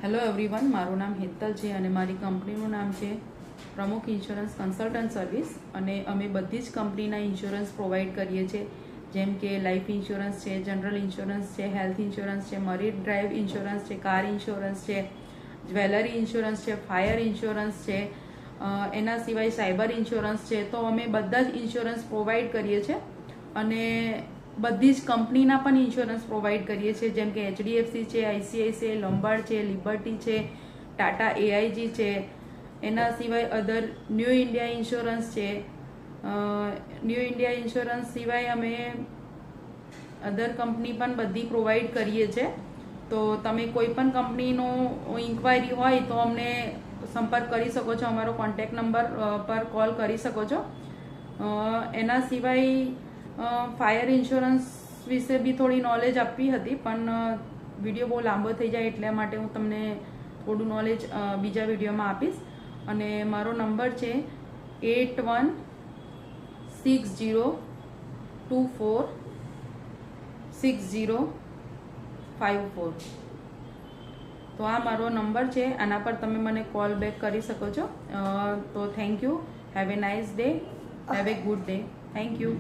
Hello everyone, મારું નામ હેતલ છે અને મારી કંપનીનું નામ છે પ્રમુખ ઇન્સ્યોરન્સ કન્સલ્ટન્ટ સર્વિસ. અને અમે બધી જ કંપનીના ઇન્સ્યોરન્સ પ્રોવાઈડ કરીએ છીએ, જેમ કે લાઈફ ઇન્સ્યોરન્સ છે, જનરલ ઇન્સ્યોરન્સ છે, હેલ્થ ઇન્સ્યોરન્સ છે, મરીન ડ્રાઈવ ઇન્સ્યોરન્સ છે, કાર ઇન્સ્યોરન્સ છે, જ્વેલરી ઇન્સ્યોરન્સ છે, ફાયર ઇન્સ્યોરન્સ છે, એના સિવાય સાયબર ઇન્સ્યોરન્સ છે. તો અમે બધા જ ઇન્સ્યોરન્સ પ્રોવાઈડ કરીએ છીએ અને બધી જ કંપનીના પણ ઇન્સ્યોરન્સ પ્રોવાઈડ કરીએ છીએ, જેમ કે HDFC છે, ICICI, લોમ્બાર્ડ છે, લિબર્ટી છે, ટાટા AIG છે. એના સિવાય અધર ન્યૂ ઇન્ડિયા ઇન્સ્યોરન્સ છે. ન્યૂ ઇન્ડિયા ઇન્સ્યોરન્સ સિવાય અમે અધર કંપની પણ બધી પ્રોવાઈડ કરીએ છીએ. તો તમે કોઈ પણ કંપનીનો ઇન્ક્વાયરી હોય તો અમને સંપર્ક કરી શકો છો, અમારો કોન્ટેક્ટ નંબર પર કોલ કરી શકો છો. એના સિવાય ફાયર ઇન્સ્યોરન્સ વિશે બી થોડી નોલેજ આપવી હતી, પણ વિડીયો બહુ લાંબો થઈ જાય એટલા માટે હું તમને થોડું નોલેજ બીજા વિડીયોમાં આપીશ. અને મારો નંબર છે 8160246054. તો આ મારો નંબર છે, આના પર તમે મને કોલ બેક કરી શકો છો. તો thank you. Have a nice day. Have a good day. Thank you.